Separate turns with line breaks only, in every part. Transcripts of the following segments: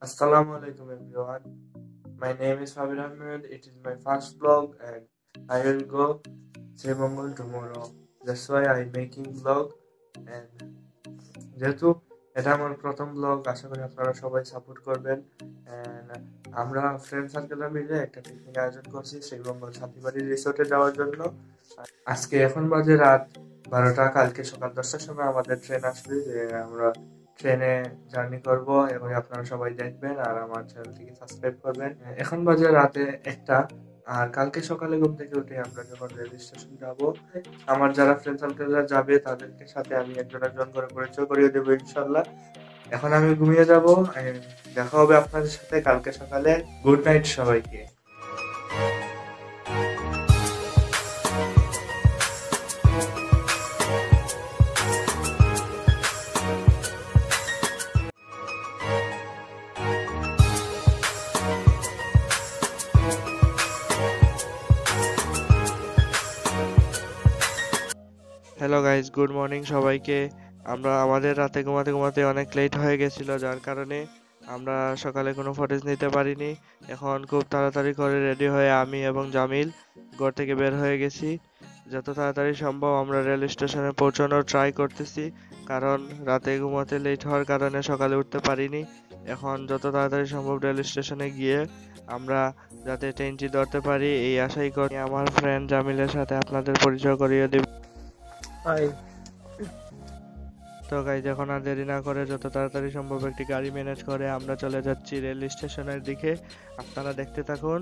Assalamu alaikum everyone. My name is Fabir Ahmed. It is my first vlog and I will go Srimangal tomorrow. That's why I'm making vlog and যেহেতু এটা আমার প্রথম blog, আশা করি আপনারা সবাই support করবেন। And আমরা friend সার্কেলরা মিলে একটা পিকনিক আয়োজন করছি শ্রীমঙ্গল সাথীবাড়ি রিসোর্টে যাওয়ার জন্য। আজকে এখন বাজে রাত 12টা, কালকে সকাল 10টার সময় আমাদের ট্রেন আসবে, যে আমরা ট্রেনে জার্নি করব এবং আপনারা সবাই দেখবেন আর আমার চ্যানেলটিকে সাবস্ক্রাইব করবেন। এখন বাজে রাতে 1টা, আর কালকে সকালে ঘুম থেকে উঠে আমরা যখন রেল স্টেশন যাব, আমার যারা ফ্রেন্ড সার্কেলরা যাবে তাদেরকে সাথে আমি একজন করে পরিচয় করিয়ে দেবো ইনশাল্লাহ। এখন আমি ঘুমিয়ে যাব, দেখা হবে আপনাদের সাথে কালকে সকালে। গুড নাইট সবাইকে। হ্যালো গাইজ, গুড মর্নিং সবাইকে। আমাদের রাতে ঘুমাতে অনেক লেট হয়ে গেছিল, যার কারণে আমরা সকালে কোনো ফুটেজ নিতে পারিনি। এখন খুব তাড়াতাড়ি করে রেডি হয়ে আমি এবং জামিল ঘর থেকে বের হয়ে গেছি। যত তাড়াতাড়ি সম্ভব আমরা রেল স্টেশনে পৌঁছানোর ট্রাই করতেছি, কারণ রাতে ঘুমাতে লেট হওয়ার কারণে সকালে উঠতে পারিনি। এখন যত তাড়াতাড়ি সম্ভব রেল স্টেশনে গিয়ে আমরা যাতে ট্রেনটি ধরতে পারি এই আশাই করি। আমার ফ্রেন্ড জামিলের সাথে আপনাদের পরিচয় করিয়ে দেব। তো গাইজ, এখন আর দেরি না করে যত তাড়াতাড়ি সম্ভব একটি গাড়ি ম্যানেজ করে আমরা চলে যাচ্ছি রেল স্টেশনের দিকে। আপনারা দেখতে থাকুন।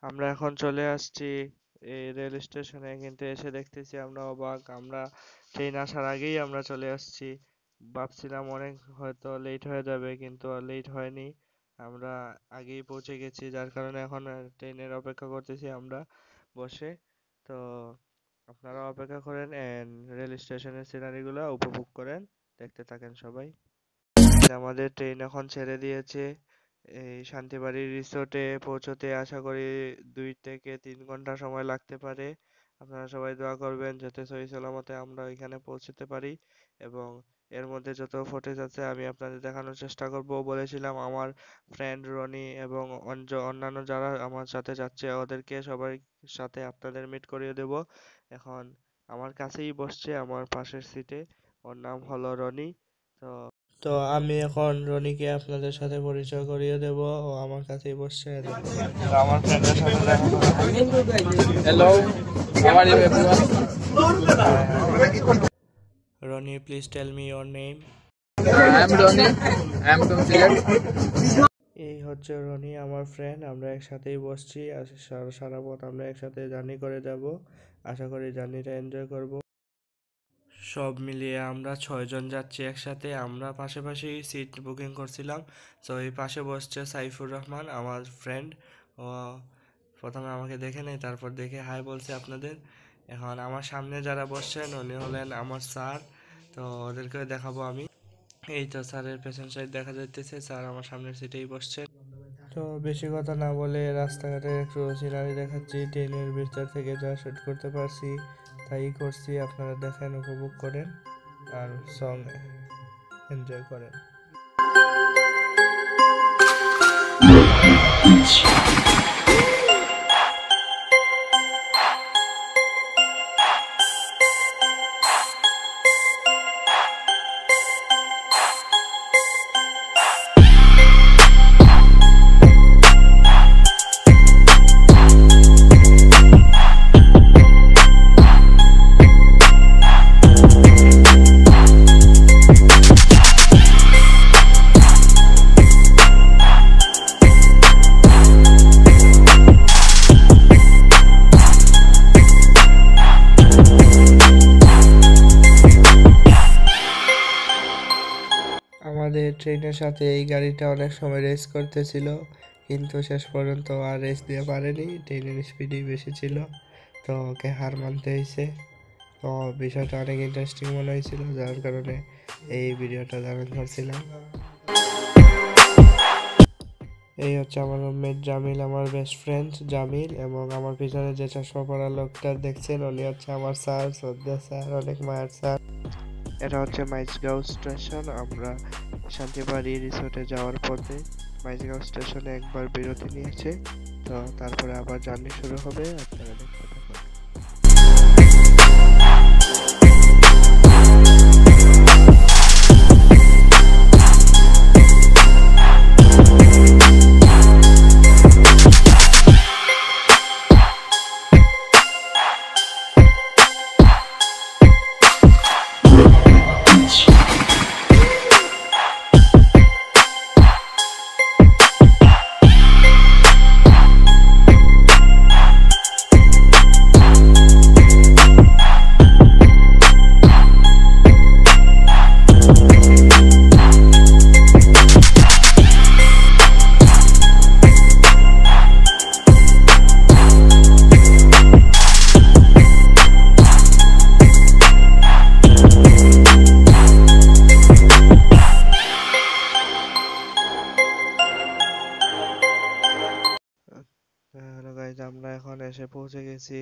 আমরা এখন চলে আসছি এই রেল স্টেশনে, কিন্তু এসে দেখতেছি আমরা অবাক। আমরা ট্রেন আসার আগেই আমরা চলে আসছি। ভাবছিলাম অনেক হয়তো লেট হয়ে যাবে, কিন্তু আর লেট হয়নি। আমরা আগেই পৌঁছে গেছি, যার কারণে এখন ট্রেনের অপেক্ষা করতেছি আমরা বসে। তো আপনারা অপেক্ষা করেন এন্ড রেল স্টেশনের সিনারিগুলো উপভোগ করেন, দেখতে থাকেন সবাই। আমাদের ট্রেন এখন ছেড়ে দিয়েছে। এই শান্তিবাড়ি রিসোর্টে পৌঁছতে আশা করি 2 থেকে 3 ঘন্টা সময় লাগতে পারে। আপনারা সবাই দোয়া করবেন যাতে সহি সালামতে আমরা ওইখানে পৌঁছতে পারি, এবং এর মধ্যে যত ফুটেজ আছে আমি আপনাদের দেখানোর চেষ্টা করব। বলেছিলাম আমার ফ্রেন্ড রনি এবং অন্যান্য যারা আমার সাথে যাচ্ছে ওদেরকে সবাই সাথে আপনাদের মিট করিয়ে দেব। এখন আমার কাছেই বসছে আমার পাশের সিটে, ওর নাম হলো রনি। তো তো আমি এখন রনিকে আপনাদের সাথে পরিচয় করিয়ে দেব, ও আমার কাছেই বসছে। আমার ফ্রেন্ডের সাথে দেখা
Hello, how are you everyone?
Ronnie, please tell me your name.
I am Ronnie. I am from Silet.
এই হচ্ছে রনি, আমার ফ্রেন্ড। আমরা একসাথেই বসছি, আর সারা পথ আমরা একসাথে জার্নি করে যাব। আশা করি জার্নিটা এনজয় করব। সব মিলিয়ে আমরা 6 জন যাচ্ছি একসাথে। আমরা পাশাপাশি সিট বুকিং করছিলাম। তো এই পাশে বসছে সাইফুর রহমান, আমার ফ্রেন্ড। ও প্রথমে আমাকে দেখে নেই, তারপর দেখে হাই বলছে আপনাদের। এখন আমার সামনে যারা বসছেন উনি হলেন আমার স্যার, তো ওদেরকে দেখাবো আমি। এই তো স্যারের পেছন সাইড দেখা যাইতেছে, স্যার আমার সামনের সিটেই বসছেন। তো বেশি কথা না বলে রাস্তাঘাটের একটু সিনারি দেখাচ্ছি। ট্রেনের ভিতর থেকে যা শুট করতে পারছি তাই করছি, আপনারা দেখেন, উপভোগ করেন আর সং এনজয় করেন। আমাদের ট্রেনের সাথে এই গাড়িটা অনেক সময় রেস করতেছিল, কিন্তু শেষ পর্যন্ত আর রেস দিয়ে পারেনি, ট্রেনের স্পিডই বেশি ছিল, তো ওকে হার মানতে হয়েছে। তো বিষয়টা অনেক ইন্টারেস্টিং মনে হয়েছিল, যার কারণে এই ভিডিওটা ধারণ করছিলাম। এই হচ্ছে আমার রুমমেট জামিল, আমার বেস্ট ফ্রেন্ড জামিল, এবং আমার পিছনে যে চশমা পরা লোকটা দেখছেন উনি হচ্ছে আমার স্যার, শ্রদ্ধা স্যার, অনেক মায়ের স্যার। এটা হচ্ছে মাইজগাঁও স্টেশন। আমরা শান্তিবাড়ি রিসোর্টে যাওয়ার পথে মাইজগাঁও স্টেশনে একবার বিরতি নিয়েছে, তো তারপরে আবার জার্নি শুরু হবে। আপনারা দেখতে থাকুন। হ্যালো গাইজ, আমরা এখন এসে পৌঁছে গেছি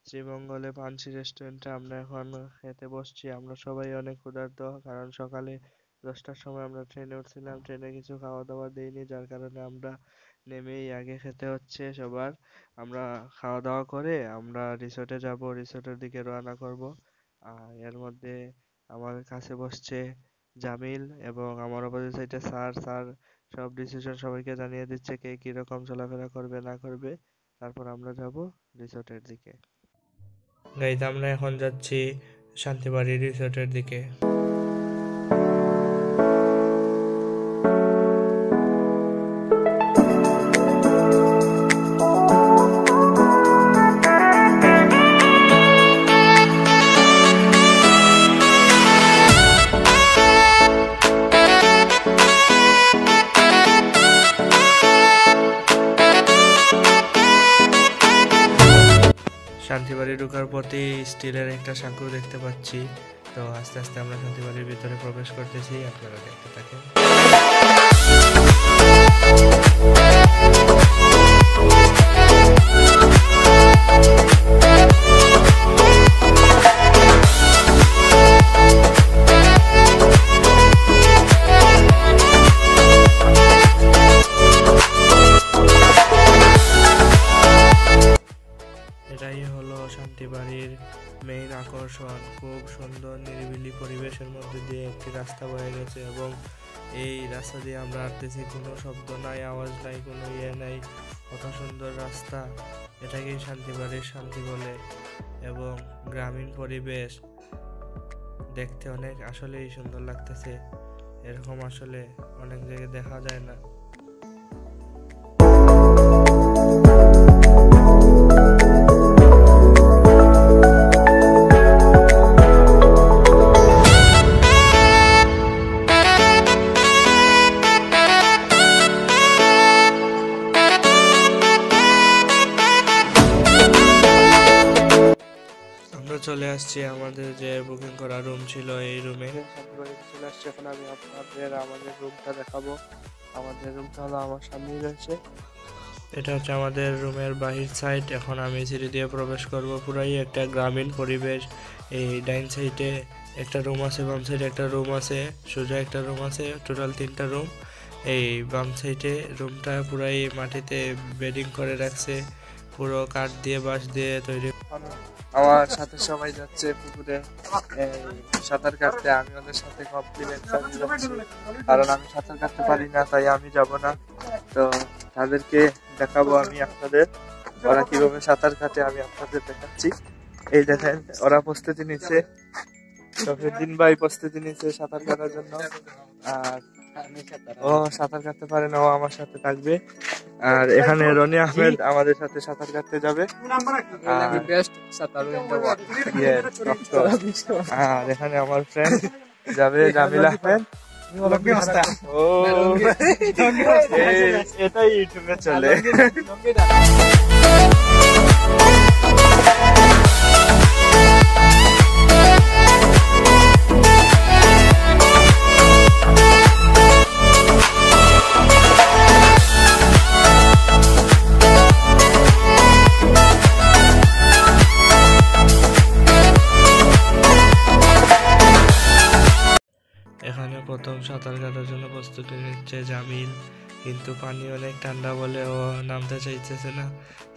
শ্রীমঙ্গলে পানসি রেস্টুরেন্টে আমরা এখন খেতে বসছি। আমরা সবাই অনেক ক্ষুধার্ত, কারণ সকালে 10টার সময় আমরা ট্রেনে উঠছিলাম, ট্রেনে কিছু খাওয়া দাওয়া দেয়নি, যার কারণে আমরা নেমেই আগে খেতে হচ্ছে সবার। আমরা খাওয়া দাওয়া করে আমরা রিসোর্টে যাব, রিসোর্টের দিকে রওনা করব। আর এর মধ্যে আমার কাছে বসছে জামিল এবং আমার অপোজিট সাইডে স্যার সব ডিসিশন সবাইকে জানিয়ে দিচ্ছে কে কিরকম চলাফেরা করবে না করবে। তারপর আমরা যাব রিসোর্টের দিকে। গাইজ, আমরা এখন যাচ্ছি শান্তিবাড়ি রিসোর্টের দিকে। শান্তিবাড়ি ঢোকার পথে স্টিলের একটা সাঁকো দেখতে পাচ্ছি, তো আস্তে আস্তে আমরা শান্তিবাড়ির ভিতরে প্রবেশ করতেছি, আপনারা দেখতে থাকেন। এটাই হলো শান্তিবাড়ির মেইন আকর্ষণ। খুব সুন্দর নিরিবিলি পরিবেশের মধ্যে দিয়ে একটি রাস্তা বয়ে গেছে, এবং এই রাস্তা দিয়ে আমরা হাঁটতেছি, কোনো শব্দ নাই, আওয়াজ নাই, কোনো নাই, কত সুন্দর রাস্তা। এটাকেই শান্তিবাড়ির শান্তি বলে, এবং গ্রামীণ পরিবেশ দেখতে অনেক আসলেই সুন্দর লাগতেছে। এরকম আসলে অনেক জায়গায় দেখা যায় না। চলে আসছি আমাদের যে বুকিং করা রুম ছিল, এই রুমে চলে আসছি। এখন আমি আপনাদের আমাদের রুমটা দেখাবো। আমাদের রুমটা হলো আমার সামনেই রয়েছে। এটা হচ্ছে আমাদের রুমের বাহির সাইড। এখন আমি সিঁড়ি দিয়ে প্রবেশ করব। পুরাই একটা গ্রামীণ পরিবেশ। এই ডাইন সাইডে একটা রুম আছে, বাম সাইডে একটা রুম আছে, সোজা একটা রুম আছে, টোটাল 3টা রুম। এই বাম সাইডে রুমটা পুরাই মাটিতে বেডিং করে রাখছে, পুরো কাঠ দিয়ে বাঁশ দিয়ে তৈরি। আমার সাথে সবাই যাচ্ছে পুকুরে সাঁতার কাটতে, আমি ওদের সাথে কমপ্লিমেন্টারি যাচ্ছি, কারণ আমি সাঁতার কাটতে পারি না, তাই আমি যাব না। তো তাদেরকে দেখাবো আমি আপনাদের, ওরা কিভাবে সাঁতার কাটে আমি আপনাদের দেখাচ্ছি। এই দেখেন ওরা প্রস্তুতি নিচ্ছে, শফিউদ্দিন ভাই প্রস্তুতি নিচ্ছে সাঁতার কাটার জন্য। আর ও সাঁতার কাটতে পারে না, ও আমার সাথে থাকবে। আর এখানে রনি আহমেদ আমাদের সাথে সাঁতার কাটতে যাবে। আর এখানে আমার ফ্রেন্ড যাবে জামিল আহমেদ। ও এটাই ইউটিউবে চলে। এখানে প্রথম সাঁতার কাটার জন্য প্রস্তুতি নিচ্ছে জামিল, কিন্তু পানি অনেক ঠান্ডা বলে ও নামতে চাইতেছে না।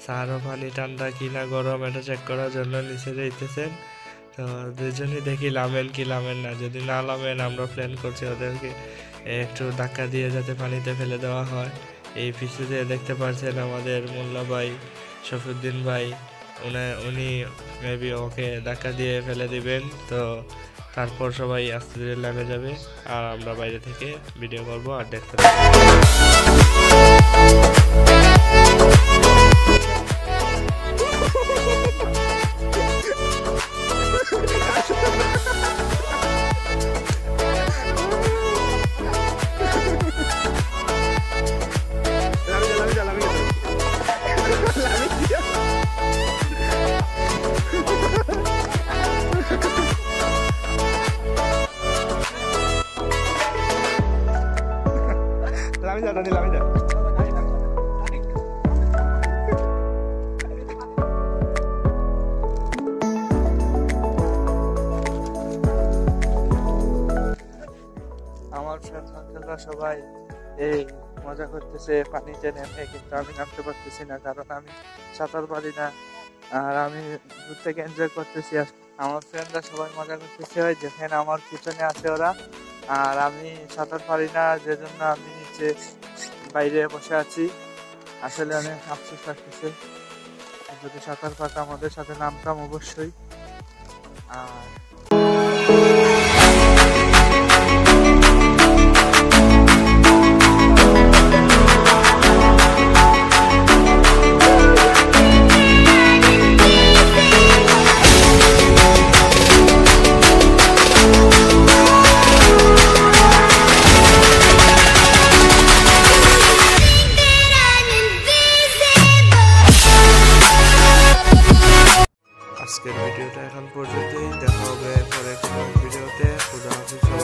স্যারও পানি ঠান্ডা কিনা গরম এটা চেক করার জন্য নিচে যাইতেছেন। তো দুজনই দেখি নামেন কি নামেন না, যদি না নামেন আমরা প্ল্যান করছি ওদেরকে একটু ধাক্কা দিয়ে যাতে পানিতে ফেলে দেওয়া হয়। এই পিছুতে দেখতে পাচ্ছেন আমাদের মোল্লা ভাই, শফিউদ্দিন ভাই, উনি মেবি ওকে ধাক্কা দিয়ে ফেলে দিবেন। তো তারপর সবাই আস্তে ধীরে নেমে যাবে, আর আমরা বাইরে থেকে ভিডিও করব আর দেখতে পাবো। আমার ফ্রেন্ডরা সবাই এই মজা করতেছে পানিতে নেমে, কিন্তু আমি নামতে পারতেছি না কারণ আমি সাঁতার পারি না। আর আমি দূর থেকে এনজয় করতেছি, আর আমার ফ্রেন্ডরা সবাই মজা করতেছে। ওই দেখেন আমার পিছনে আছে ওরা, আর আমি সাঁতার পারি না, যে জন্য আমি নিচে বাইরে বসে আছি। আসলে অনেক আফসোস লাগতেছে, যদি সাঁতার পারতাম আমাদের সাথে নামতাম অবশ্যই। আর আজকের ভিডিওটা এখন পর্যন্তই, দেখা হবে পরের ভিডিওতে। খুদা হাফেজ।